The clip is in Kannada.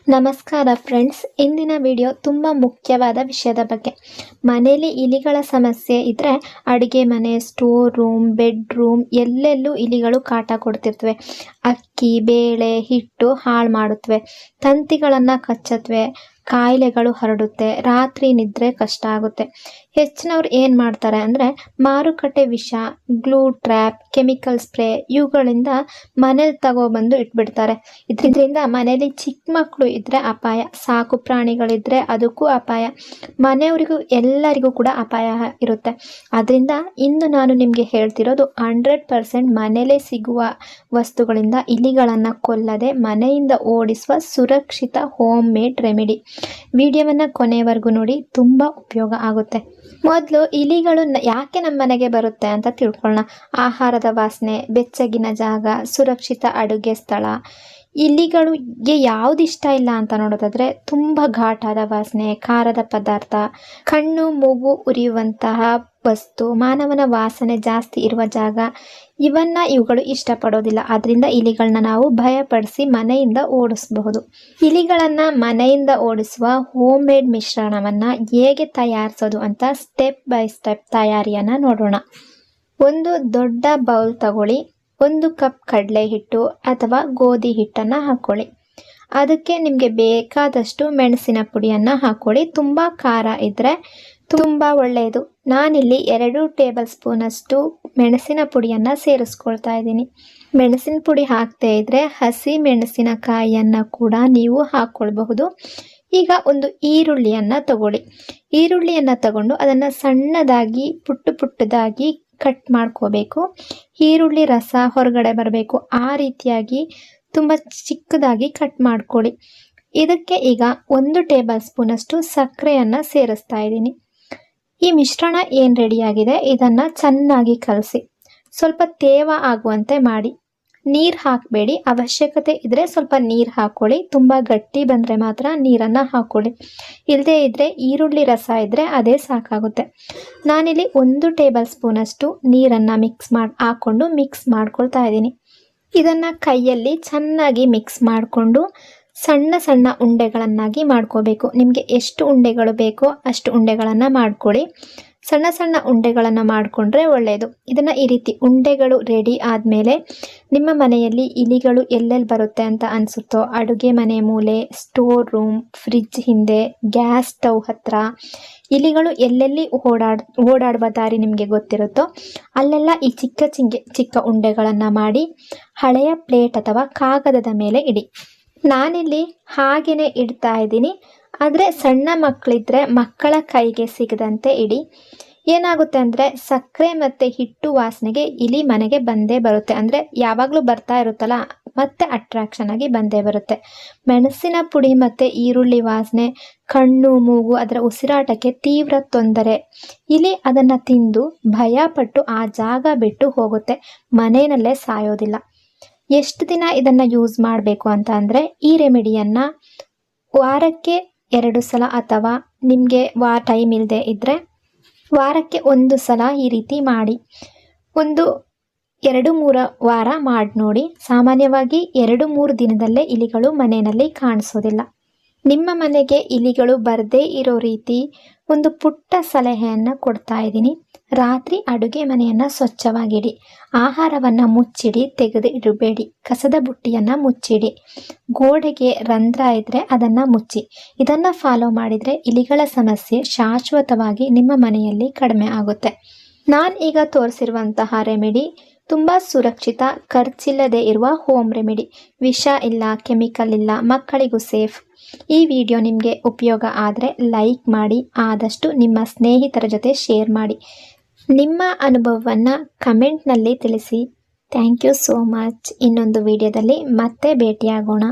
ನಮಸ್ಕಾರ ಫ್ರೆಂಡ್ಸ್, ಇಂದಿನ ವಿಡಿಯೋ ತುಂಬ ಮುಖ್ಯವಾದ ವಿಷಯದ ಬಗ್ಗೆ. ಮನೆಯಲ್ಲಿ ಇಲಿಗಳ ಸಮಸ್ಯೆ ಇದ್ದರೆ ಅಡುಗೆ ಮನೆ, ಸ್ಟೋರ್ ರೂಮ್, ಬೆಡ್ರೂಮ್ ಎಲ್ಲೆಲ್ಲೂ ಇಲಿಗಳು ಕಾಟ ಕೊಡ್ತಿರ್ತವೆ. ಅಕ್ಕಿ, ಬೇಳೆ, ಹಿಟ್ಟು ಹಾಳು ಮಾಡುತ್ತವೆ, ತಂತಿಗಳನ್ನು ಕಚ್ಚತ್ವೆ, ಕಾಯಿಲೆಗಳು ಹರಡುತ್ತೆ, ರಾತ್ರಿ ನಿದ್ರೆ ಕಷ್ಟ ಆಗುತ್ತೆ. ಹೆಚ್ಚಿನವ್ರು ಏನು ಮಾಡ್ತಾರೆ ಅಂದರೆ ಮಾರುಕಟ್ಟೆ ವಿಷ, ಗ್ಲೂ ಟ್ರ್ಯಾಪ್, ಕೆಮಿಕಲ್ ಸ್ಪ್ರೇ ಇವುಗಳಿಂದ ಮನೇಲಿ ತಗೊಬಂದು ಇಟ್ಬಿಡ್ತಾರೆ. ಇದರಿಂದ ಮನೇಲಿ ಚಿಕ್ಕ ಮಕ್ಕಳು ಇದ್ದರೆ ಅಪಾಯ, ಸಾಕು ಪ್ರಾಣಿಗಳಿದ್ರೆ ಅದಕ್ಕೂ ಅಪಾಯ, ಮನೆಯವರಿಗೂ ಎಲ್ಲರಿಗೂ ಕೂಡ ಅಪಾಯ ಇರುತ್ತೆ. ಅದರಿಂದ ಇಂದು ನಾನು ನಿಮಗೆ ಹೇಳ್ತಿರೋದು 100% ಮನೇಲೇ ಸಿಗುವ ವಸ್ತುಗಳಿಂದ ಇಲಿಗಳನ್ನು ಕೊಲ್ಲದೆ ಮನೆಯಿಂದ ಓಡಿಸುವ ಸುರಕ್ಷಿತ ಹೋಮ್ ಮೇಡ್ ರೆಮಿಡಿ. ವಿಡಿಯೋವನ್ನು ಕೊನೆಯವರೆಗೂ ನೋಡಿ, ತುಂಬ ಉಪಯೋಗ ಆಗುತ್ತೆ. ಮೊದಲು ಇಲಿಗಳು ಯಾಕೆ ನಮ್ಮ ಮನೆಗೆ ಬರುತ್ತೆ ಅಂತ ತಿಳ್ಕೊಳ್ಳೋಣ. ಆಹಾರದ ವಾಸನೆ, ಬೆಚ್ಚಗಿನ ಜಾಗ, ಸುರಕ್ಷಿತ ಅಡುಗೆ ಸ್ಥಳ. ಇಲಿಗಳಿಗೆ ಯಾವ್ದು ಇಷ್ಟ ಇಲ್ಲ ಅಂತ ನೋಡೋದಾದ್ರೆ ತುಂಬ ಘಾಟಾದ ವಾಸನೆ, ಖಾರದ ಪದಾರ್ಥ, ಕಣ್ಣು ಮೂಗು ಉರಿಯುವಂತಹ ವಸ್ತು, ಮಾನವನ ವಾಸನೆ ಜಾಸ್ತಿ ಇರುವ ಜಾಗ, ಇವುಗಳು ಇಷ್ಟಪಡೋದಿಲ್ಲ. ಅದರಿಂದ ಇಲಿಗಳನ್ನ ನಾವು ಭಯಪಡಿಸಿ ಮನೆಯಿಂದ ಓಡಿಸಬಹುದು. ಇಲಿಗಳನ್ನು ಮನೆಯಿಂದ ಓಡಿಸುವ ಹೋಮ್ ಮೇಡ್ ಮಿಶ್ರಣವನ್ನು ಹೇಗೆ ತಯಾರಿಸೋದು ಅಂತ ಸ್ಟೆಪ್ ಬೈ ಸ್ಟೆಪ್ ತಯಾರಿಯನ್ನು ನೋಡೋಣ. ಒಂದು ದೊಡ್ಡ ಬೌಲ್ ತಗೊಳ್ಳಿ. 1 ಕಪ್ ಕಡಲೆ ಹಿಟ್ಟು ಅಥವಾ ಗೋಧಿ ಹಿಟ್ಟನ್ನು ಹಾಕ್ಕೊಳ್ಳಿ. ಅದಕ್ಕೆ ನಿಮಗೆ ಬೇಕಾದಷ್ಟು ಮೆಣಸಿನ ಪುಡಿಯನ್ನು ಹಾಕ್ಕೊಳ್ಳಿ. ತುಂಬ ಖಾರ ಇದ್ದರೆ ತುಂಬ ಒಳ್ಳೆಯದು. ನಾನಿಲ್ಲಿ 2 ಟೇಬಲ್ ಸ್ಪೂನಷ್ಟು ಮೆಣಸಿನ ಪುಡಿಯನ್ನು ಸೇರಿಸ್ಕೊಳ್ತಾ ಇದ್ದೀನಿ. ಮೆಣಸಿನ ಪುಡಿ ಹಾಕದೇ ಇದ್ದರೆ ಹಸಿ ಮೆಣಸಿನಕಾಯಿಯನ್ನು ಕೂಡ ನೀವು ಹಾಕ್ಕೊಳ್ಬಹುದು. ಈಗ ಒಂದು ಈರುಳ್ಳಿಯನ್ನು ತಗೊಳ್ಳಿ. ಈರುಳ್ಳಿಯನ್ನು ತಗೊಂಡು ಅದನ್ನು ಸಣ್ಣದಾಗಿ ಪುಟ್ಟದಾಗಿ ಕಟ್ ಮಾಡ್ಕೋಬೇಕು. ಈರುಳ್ಳಿ ರಸ ಹೊರಗಡೆ ಬರಬೇಕು, ಆ ರೀತಿಯಾಗಿ ತುಂಬ ಚಿಕ್ಕದಾಗಿ ಕಟ್ ಮಾಡ್ಕೊಳ್ಳಿ. ಇದಕ್ಕೆ ಈಗ 1 ಟೇಬಲ್ ಸ್ಪೂನಷ್ಟು ಸಕ್ಕರೆಯನ್ನು ಸೇರಿಸ್ತಾ ಇದ್ದೀನಿ. ಈ ಮಿಶ್ರಣ ಏನು ರೆಡಿಯಾಗಿದೆ ಇದನ್ನು ಚೆನ್ನಾಗಿ ಕಲಸಿ ಸ್ವಲ್ಪ ತೇವ ಆಗುವಂತೆ ಮಾಡಿ. ನೀರು ಹಾಕಬೇಡಿ, ಅವಶ್ಯಕತೆ ಇದ್ದರೆ ಸ್ವಲ್ಪ ನೀರು ಹಾಕ್ಕೊಳ್ಳಿ. ತುಂಬ ಗಟ್ಟಿ ಬಂದರೆ ಮಾತ್ರ ನೀರನ್ನು ಹಾಕ್ಕೊಳ್ಳಿ, ಇಲ್ಲದೇ ಇದ್ದರೆ ಈರುಳ್ಳಿ ರಸ ಇದ್ದರೆ ಅದೇ ಸಾಕಾಗುತ್ತೆ. ನಾನಿಲ್ಲಿ 1 ಟೇಬಲ್ ಸ್ಪೂನಷ್ಟು ನೀರನ್ನು ಹಾಕ್ಕೊಂಡು ಮಿಕ್ಸ್ ಮಾಡ್ಕೊಳ್ತಾ ಇದ್ದೀನಿ. ಇದನ್ನು ಕೈಯಲ್ಲಿ ಚೆನ್ನಾಗಿ ಮಿಕ್ಸ್ ಮಾಡಿಕೊಂಡು ಸಣ್ಣ ಸಣ್ಣ ಉಂಡೆಗಳನ್ನಾಗಿ ಮಾಡ್ಕೋಬೇಕು. ನಿಮಗೆ ಎಷ್ಟು ಉಂಡೆಗಳು ಬೇಕೋ ಅಷ್ಟು ಉಂಡೆಗಳನ್ನು ಮಾಡ್ಕೊಳ್ಳಿ. ಸಣ್ಣ ಸಣ್ಣ ಉಂಡೆಗಳನ್ನು ಮಾಡಿಕೊಂಡ್ರೆ ಒಳ್ಳೆಯದು. ಇದನ್ನು ಈ ರೀತಿ ಉಂಡೆಗಳು ರೆಡಿ ಆದಮೇಲೆ ನಿಮ್ಮ ಮನೆಯಲ್ಲಿ ಇಲಿಗಳು ಎಲ್ಲೆಲ್ಲಿ ಬರುತ್ತೆ ಅಂತ ಅನಿಸುತ್ತೋ, ಅಡುಗೆ ಮನೆ ಮೂಲೆ, ಸ್ಟೋರ್ ರೂಮ್, ಫ್ರಿಡ್ಜ್ ಹಿಂದೆ, ಗ್ಯಾಸ್ ಸ್ಟವ್ ಹತ್ತಿರ, ಇಲಿಗಳು ಎಲ್ಲೆಲ್ಲಿ ಓಡಾಡುವ ದಾರಿ ನಿಮಗೆ ಗೊತ್ತಿರುತ್ತೋ ಅಲ್ಲೆಲ್ಲ ಈ ಚಿಕ್ಕ ಉಂಡೆಗಳನ್ನು ಮಾಡಿ ಹಳೆಯ ಪ್ಲೇಟ್ ಅಥವಾ ಕಾಗದದ ಮೇಲೆ ಇಡಿ. ನಾನಿಲ್ಲಿ ಹಾಗೆಯೇ ಇಡ್ತಾ ಇದ್ದೀನಿ, ಆದರೆ ಸಣ್ಣ ಮಕ್ಕಳಿದ್ರೆ ಮಕ್ಕಳ ಕೈಗೆ ಸಿಗದಂತೆ ಇಡಿ. ಏನಾಗುತ್ತೆ ಅಂದರೆ ಸಕ್ಕರೆ ಮತ್ತು ಹಿಟ್ಟು ವಾಸನೆಗೆ ಇಲಿ ಮನೆಗೆ ಬಂದೇ ಬರುತ್ತೆ. ಅಂದರೆ ಯಾವಾಗಲೂ ಬರ್ತಾ ಇರುತ್ತಲ್ಲ, ಮತ್ತೆ ಅಟ್ರಾಕ್ಷನ್ ಆಗಿ ಬಂದೇ ಬರುತ್ತೆ. ಮೆಣಸಿನ ಪುಡಿ ಮತ್ತು ಈರುಳ್ಳಿ ವಾಸನೆ ಕಣ್ಣು ಮೂಗು ಅದರ ಉಸಿರಾಟಕ್ಕೆ ತೀವ್ರ ತೊಂದರೆ. ಇಲಿ ಅದನ್ನು ತಿಂದು ಭಯಪಟ್ಟು ಆ ಜಾಗ ಬಿಟ್ಟು ಹೋಗುತ್ತೆ, ಮನೆಯಲ್ಲೇ ಸಾಯೋದಿಲ್ಲ. ಎಷ್ಟು ದಿನ ಇದನ್ನು ಯೂಸ್ ಮಾಡಬೇಕು ಅಂತ ಅಂದರೆ ಈ ರೆಮಿಡಿಯನ್ನು ವಾರಕ್ಕೆ 2 ಸಲ ಅಥವಾ ನಿಮಗೆ ಟೈಮ್ ಇಲ್ಲದೆ ಇದ್ದರೆ ವಾರಕ್ಕೆ 1 ಸಲ ಈ ರೀತಿ ಮಾಡಿ. ಒಂದು 2-3 ವಾರ ಮಾಡಿ ನೋಡಿ. ಸಾಮಾನ್ಯವಾಗಿ 2-3 ದಿನದಲ್ಲೇ ಇಲಿಗಳು ಮನೆಯಲ್ಲಿ ಕಾಣಿಸೋದಿಲ್ಲ. ನಿಮ್ಮ ಮನೆಗೆ ಇಲಿಗಳು ಬರದೇ ಇರೋ ರೀತಿ ಒಂದು ಪುಟ್ಟ ಸಲಹೆಯನ್ನು ಕೊಡ್ತಾ ಇದ್ದೀನಿ. ರಾತ್ರಿ ಅಡುಗೆ ಮನೆಯನ್ನು ಸ್ವಚ್ಛವಾಗಿಡಿ. ಆಹಾರವನ್ನು ಮುಚ್ಚಿಡಿ, ತೆಗೆದು ಇಡಬೇಡಿ. ಕಸದ ಬುಟ್ಟಿಯನ್ನು ಮುಚ್ಚಿಡಿ. ಗೋಡೆಗೆ ರಂಧ್ರ ಇದ್ದರೆ ಅದನ್ನು ಮುಚ್ಚಿ. ಇದನ್ನು ಫಾಲೋ ಮಾಡಿದರೆ ಇಲಿಗಳ ಸಮಸ್ಯೆ ಶಾಶ್ವತವಾಗಿ ನಿಮ್ಮ ಮನೆಯಲ್ಲಿ ಕಡಿಮೆ ಆಗುತ್ತೆ. ನಾನು ಈಗ ತೋರಿಸಿರುವಂತಹ ರೆಮಿಡಿ ತುಂಬ ಸುರಕ್ಷಿತ, ಖರ್ಚಿಲ್ಲದೆ ಇರುವ ಹೋಮ್ ರೆಮಿಡಿ. ವಿಷ ಇಲ್ಲ, ಕೆಮಿಕಲ್ ಇಲ್ಲ, ಮಕ್ಕಳಿಗೂ ಸೇಫ್. ಈ ವಿಡಿಯೋ ನಿಮಗೆ ಉಪಯೋಗ ಆದರೆ ಲೈಕ್ ಮಾಡಿ, ಆದಷ್ಟು ನಿಮ್ಮ ಸ್ನೇಹಿತರ ಜೊತೆ ಶೇರ್ ಮಾಡಿ. ನಿಮ್ಮ ಅನುಭವವನ್ನು ಕಮೆಂಟ್ನಲ್ಲಿ ತಿಳಿಸಿ. Thank you so much. ಇನ್ನೊಂದು ವಿಡಿಯೋದಲ್ಲಿ ಮತ್ತೆ ಭೇಟಿಯಾಗೋಣ.